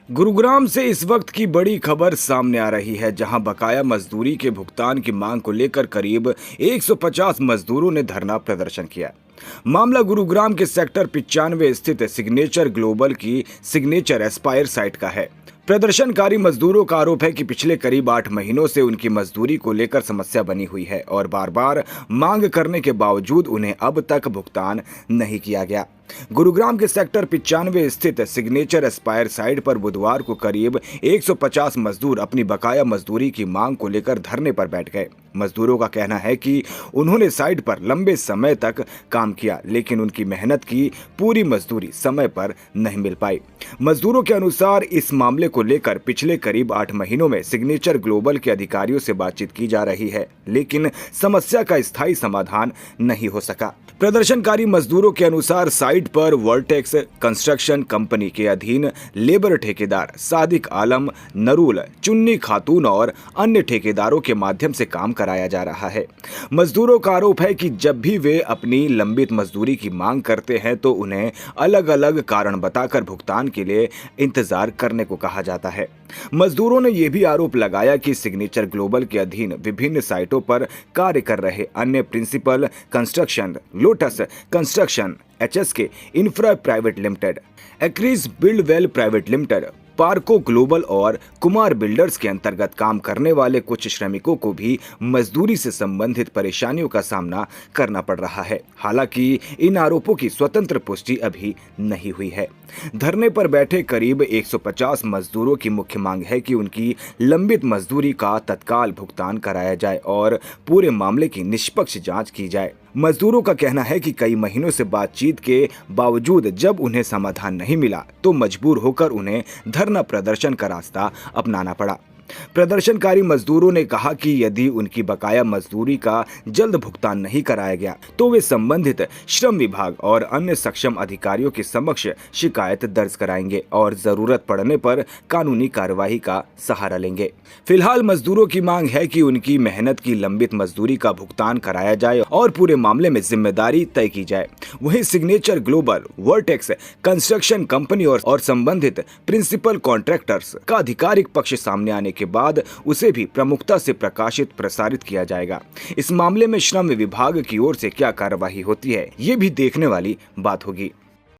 गुरुग्राम से इस वक्त की बड़ी खबर सामने आ रही है, जहां बकाया मजदूरी के भुगतान की मांग को लेकर करीब 150 मजदूरों ने धरना प्रदर्शन किया। मामला गुरुग्राम के सेक्टर 95 स्थित सिग्नेचर ग्लोबल की सिग्नेचर एस्पायर साइट का है। प्रदर्शनकारी मजदूरों का आरोप है कि पिछले करीब 8 महीनों से उनकी मजदूरी को लेकर समस्या बनी हुई है और बार बार मांग करने के बावजूद उन्हें अब तक भुगतान नहीं किया गया। गुरुग्राम के सेक्टर 95 स्थित सिग्नेचर एस्पायर साइट पर बुधवार को करीब 150 मजदूर अपनी बकाया मजदूरी की मांग को लेकर धरने पर बैठ गए। मजदूरों का कहना है कि उन्होंने साइट पर लंबे समय तक काम किया, लेकिन उनकी मेहनत की पूरी मजदूरी समय पर नहीं मिल पाई। मजदूरों के अनुसार इस मामले को लेकर पिछले करीब 8 महीनों में सिग्नेचर ग्लोबल के अधिकारियों से बातचीत की जा रही है, लेकिन समस्या का स्थायी समाधान नहीं हो सका। प्रदर्शनकारी मजदूरों के अनुसार साइट पर वर्टेक्स कंस्ट्रक्शन कंपनी के अधीन लेबर ठेकेदार सादिक आलम, नरूल, चुन्नी खातून और अन्य ठेकेदारों के माध्यम से काम कराया जा रहा है। मजदूरों का आरोप है कि जब भी वे अपनी लंबित मजदूरी की मांग करते हैं तो उन्हें अलग अलग कारण बताकर भुगतान के लिए इंतजार करने को कहा जाता है। मजदूरों ने यह भी आरोप लगाया कि सिग्नेचर ग्लोबल के अधीन विभिन्न साइटों पर कार्य कर रहे अन्य principal construction, lotus construction, HSK infra private limited, एक्रीज बिल्डवेल प्राइवेट लिमिटेड, पार्को ग्लोबल और कुमार बिल्डर्स के अंतर्गत काम करने वाले कुछ श्रमिकों को भी मजदूरी से संबंधित परेशानियों का सामना करना पड़ रहा है। हालांकि इन आरोपों की स्वतंत्र पुष्टि अभी नहीं हुई है। धरने पर बैठे करीब 150 मजदूरों की मुख्य मांग है कि उनकी लंबित मजदूरी का तत्काल भुगतान कराया जाए और पूरे मामले की निष्पक्ष जांच की जाए। मजदूरों का कहना है कि कई महीनों से बातचीत के बावजूद जब उन्हें समाधान नहीं मिला तो मजबूर होकर उन्हें धरना प्रदर्शन का रास्ता अपनाना पड़ा। प्रदर्शनकारी मजदूरों ने कहा कि यदि उनकी बकाया मजदूरी का जल्द भुगतान नहीं कराया गया तो वे संबंधित श्रम विभाग और अन्य सक्षम अधिकारियों के समक्ष शिकायत दर्ज कराएंगे और जरूरत पड़ने पर कानूनी कार्यवाही का सहारा लेंगे। फिलहाल मजदूरों की मांग है कि उनकी मेहनत की लंबित मजदूरी का भुगतान कराया जाए और पूरे मामले में जिम्मेदारी तय की जाए। वहीं signature global, vertex construction company और संबंधित प्रिंसिपल कॉन्ट्रैक्टर्स का आधिकारिक पक्ष सामने आने के बाद उसे भी प्रमुखता से प्रसारित किया जाएगा। इस मामले में श्रम विभाग की ओर से क्या कार्यवाही होती है, ये भी देखने वाली बात होगी।